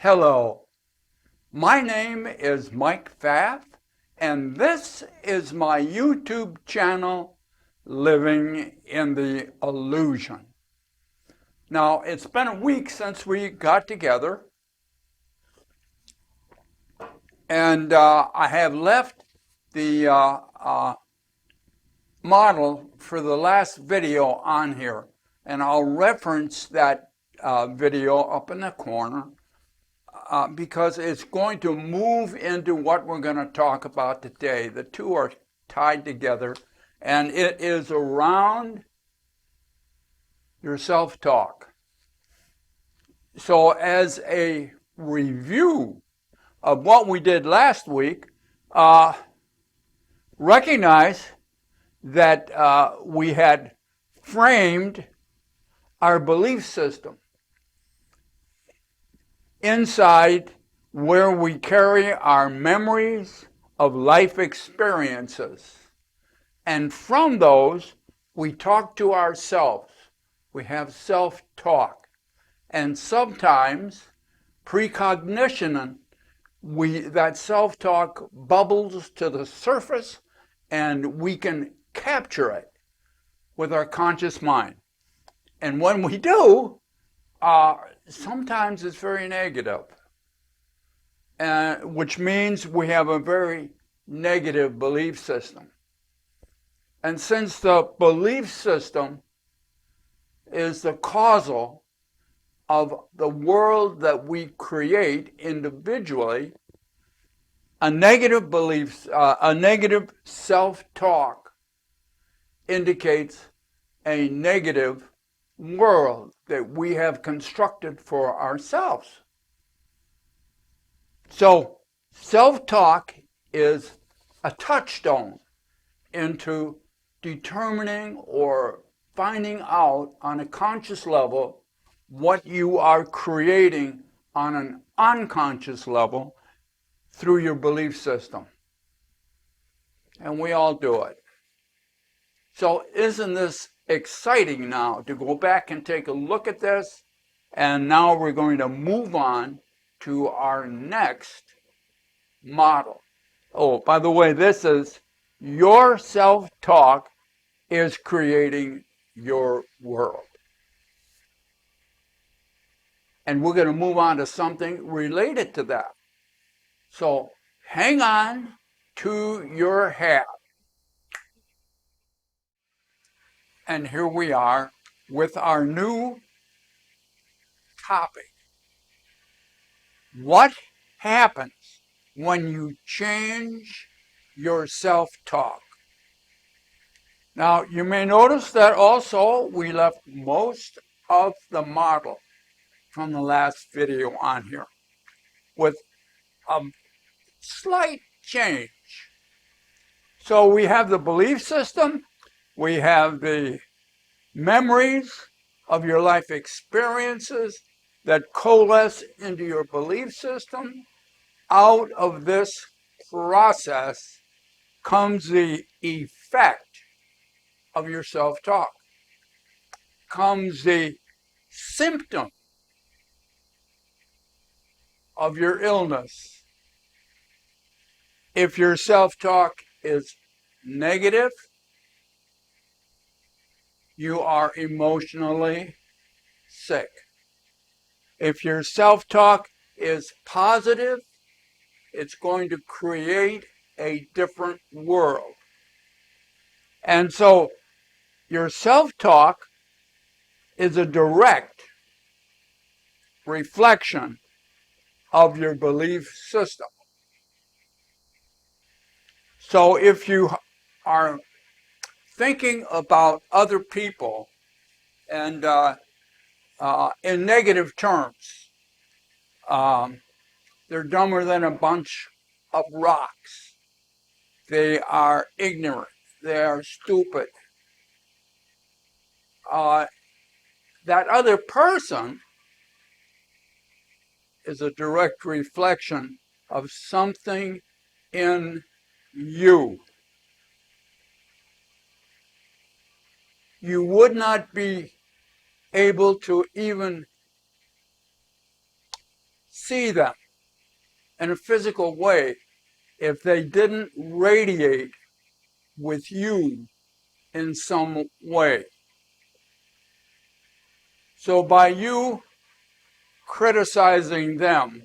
Hello, my name is Mike Pfaff, and this is my YouTube channel, Living in the Illusion. Now, it's been a week since we got together, and I have left the model for the last video on here, and I'll reference that video up in the corner. Because it's going to move into what we're going to talk about today. The two are tied together, and it is around your self-talk. So as a review of what we did last week, recognize that we had framed our belief system inside where we carry our memories of life experiences. And from those, we talk to ourselves. We have self-talk. And sometimes precognition, that self-talk bubbles to the surface and we can capture it with our conscious mind. And when we do, sometimes it's very negative, which means we have a very negative belief system. And since the belief system is the causal of the world that we create individually, a negative self-talk indicates a negative world that we have constructed for ourselves. So self-talk is a touchstone into determining or finding out on a conscious level what you are creating on an unconscious level through your belief system. And we all do it. So isn't this exciting now to go back and take a look at this? And now we're going to move on to our next model. Oh, by the way, this is your self-talk is creating your world. And we're going to move on to something related to that. So hang on to your hat. And here we are with our new topic. What happens when you change your self-talk? Now, you may notice that also we left most of the model from the last video on here with a slight change. So we have the belief system, we have the memories of your life experiences that coalesce into your belief system. Out of this process comes the effect of your self-talk, comes the symptom of your illness. If your self-talk is negative, you are emotionally sick. If your self-talk is positive, it's going to create a different world. And so your self-talk is a direct reflection of your belief system. So if you are thinking about other people and in negative terms, they're dumber than a bunch of rocks. They are ignorant. They are stupid. That other person is a direct reflection of something in you. You would not be able to even see them in a physical way if they didn't radiate with you in some way. So by you criticizing them,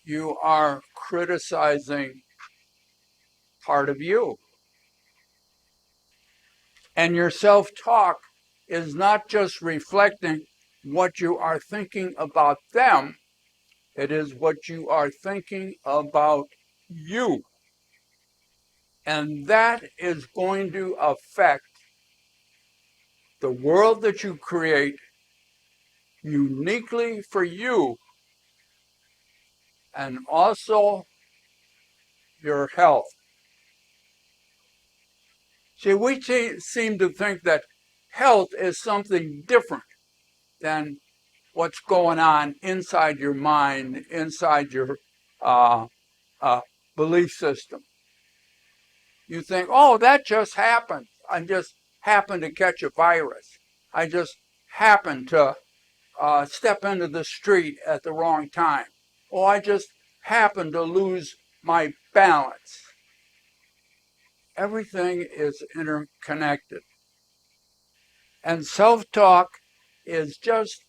you are criticizing part of you. And your self-talk is not just reflecting what you are thinking about them, it is what you are thinking about you. And that is going to affect the world that you create uniquely for you, and also your health. See, we seem to think that health is something different than what's going on inside your mind, inside your uh, uh, belief system. You think, oh, that just happened. I just happened to catch a virus. I just happened to step into the street at the wrong time. Oh, I just happened to lose my balance. Everything is interconnected. And self-talk is just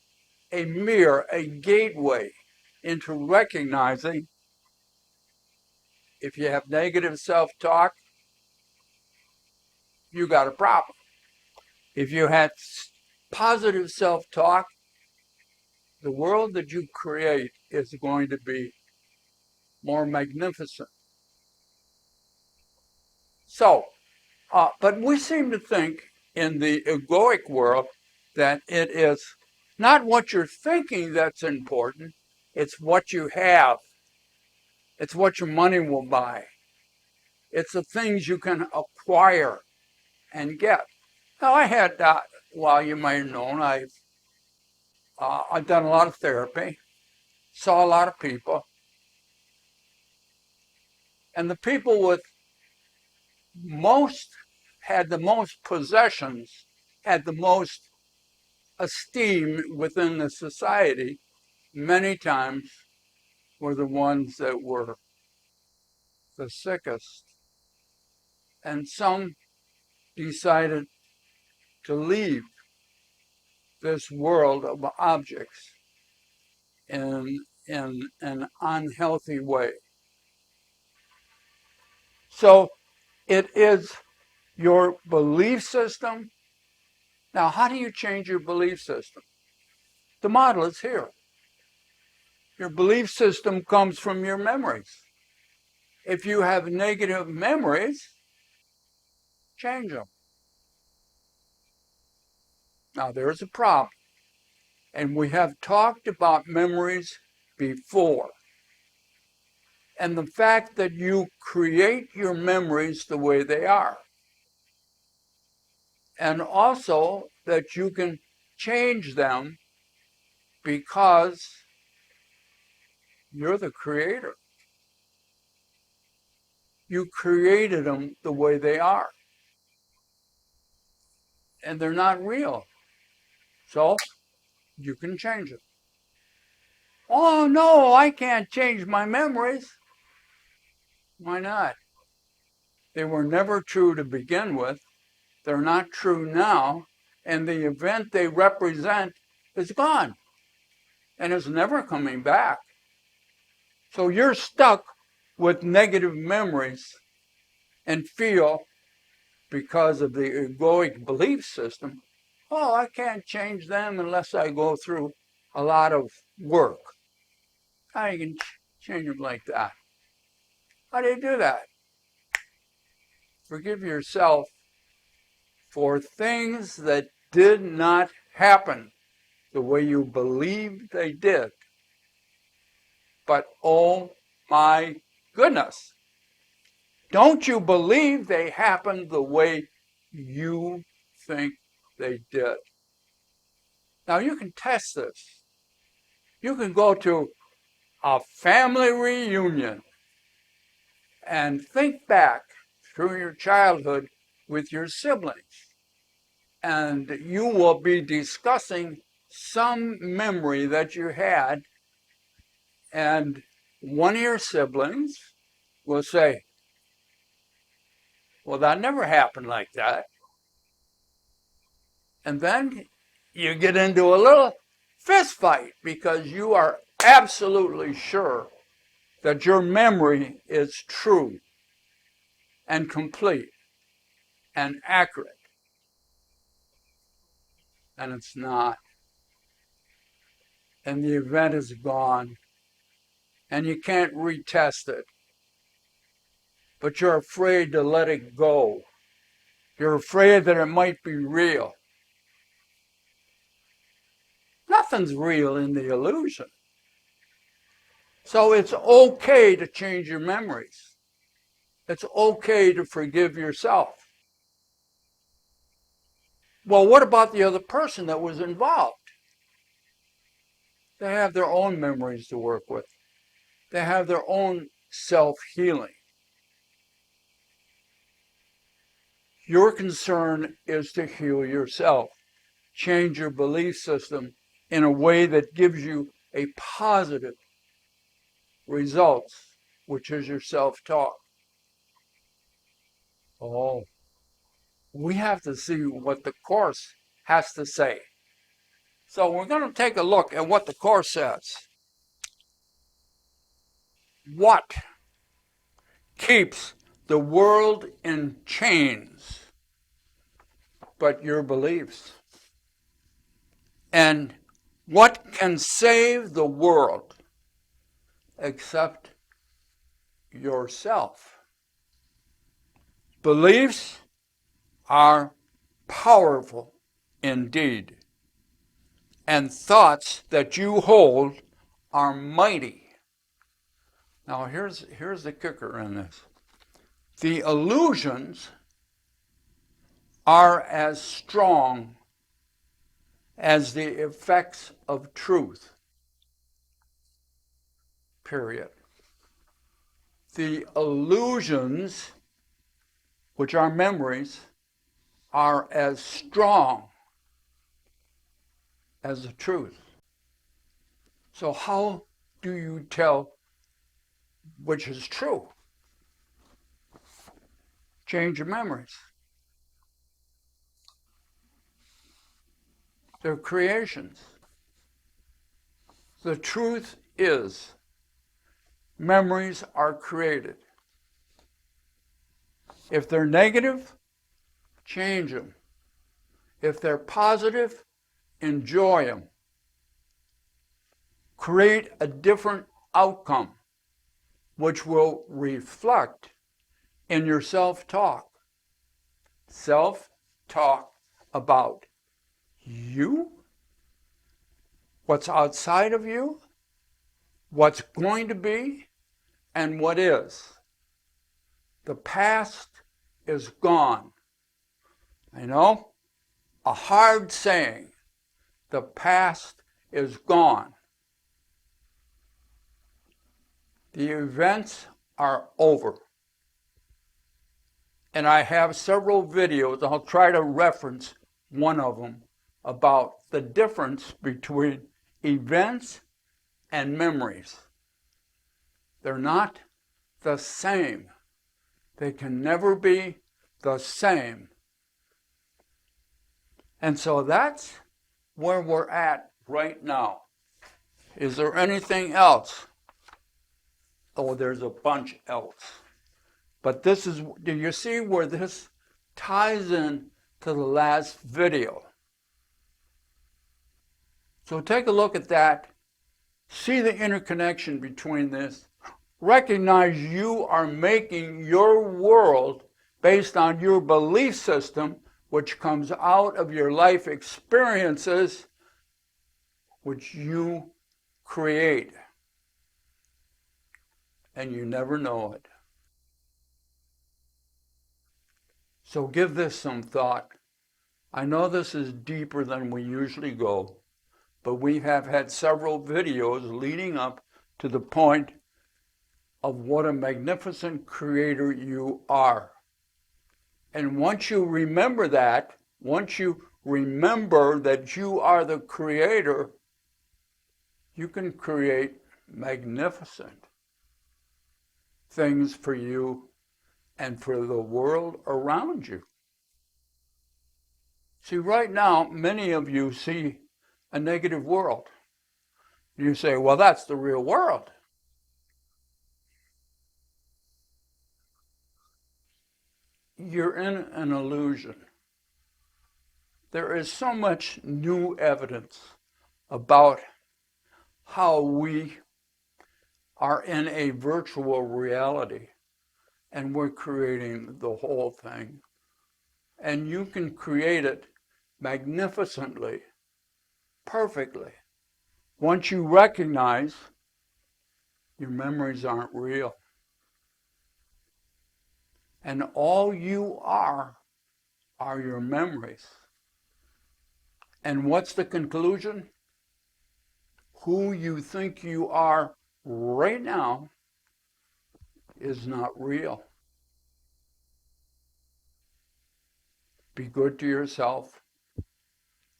a mirror, a gateway into recognizing if you have negative self-talk, you got a problem. If you had positive self-talk, the world that you create is going to be more magnificent. So, but we seem to think in the egoic world that it is not what you're thinking that's important, it's what you have. It's what your money will buy. It's the things you can acquire and get. Now, I had, well, you might have known, I've done a lot of therapy, saw a lot of people, and the people with had the most possessions, had the most esteem within the society, many times were the ones that were the sickest. And some decided to leave this world of objects in an unhealthy way. So it is your belief system. Now, how do you change your belief system? The model is here. Your belief system comes from your memories. If you have negative memories, change them. Now, there's a problem. And we have talked about memories before. And the fact that you create your memories the way they are. And also that you can change them because you're the creator. You created them the way they are. And they're not real. So you can change it. Oh, no, I can't change my memories. Why not? They were never true to begin with. They're not true now. And the event they represent is gone. And it's never coming back. So you're stuck with negative memories and feel, because of the egoic belief system, oh, I can't change them unless I go through a lot of work. How you can change them like that? How do you do that? Forgive yourself for things that did not happen the way you believed they did. But oh my goodness, don't you believe they happened the way you think they did? Now you can test this. You can go to a family reunion and think back through your childhood with your siblings. And you will be discussing some memory that you had And one of your siblings will say, well, that never happened like that. And then you get into a little fist fight because you are absolutely sure that your memory is true and complete and accurate. And it's not. And the event is gone. And you can't retest it. But you're afraid to let it go. You're afraid that it might be real. Nothing's real in the illusion. So it's okay to change your memories. It's okay to forgive yourself. Well, what about the other person that was involved? They have their own memories to work with. They have their own self-healing. Your concern is to heal yourself. Change your belief system in a way that gives you a positive results, which is your self-talk. Oh, we have to see what the Course has to say. So we're going to take a look at what the Course says. What keeps the world in chains but your beliefs? And what can save the world except yourself? Beliefs are powerful indeed, and thoughts that you hold are mighty. Now here's the kicker in this. The illusions are as strong as the effects of truth. Period. The illusions, which are memories, are as strong as the truth. So how do you tell which is true? Change your memories. They're creations. The truth is, memories are created. If they're negative, change them. If they're positive, enjoy them. Create a different outcome, which will reflect in your self-talk. Self-talk about you, what's outside of you, what's going to be, and what is. The past is gone. I know, a hard saying. The past is gone. The events are over. And I have several videos, I'll try to reference one of them, about the difference between events and memories. They're not the same. They can never be the same. And so that's where we're at right now. Is there anything else? Oh, there's a bunch else. But this is, do you see where this ties in to the last video? So take a look at that. See the interconnection between this. Recognize you are making your world based on your belief system, which comes out of your life experiences, which you create. And you never know it. So give this some thought. I know this is deeper than we usually go, but we have had several videos leading up to the point of what a magnificent creator you are. And once you remember that, once you remember that you are the creator, you can create magnificent things for you and for the world around you. See, right now, many of you see a negative world. You say, well, that's the real world. You're in an illusion. There is so much new evidence about how we are in a virtual reality and we're creating the whole thing. And you can create it magnificently, perfectly. Once you recognize your memories aren't real. And all you are your memories. And what's the conclusion? Who you think you are right now is not real. Be good to yourself.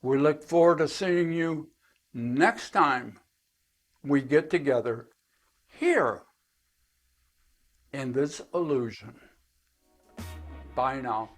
We look forward to seeing you next time we get together here in this illusion. Bye now.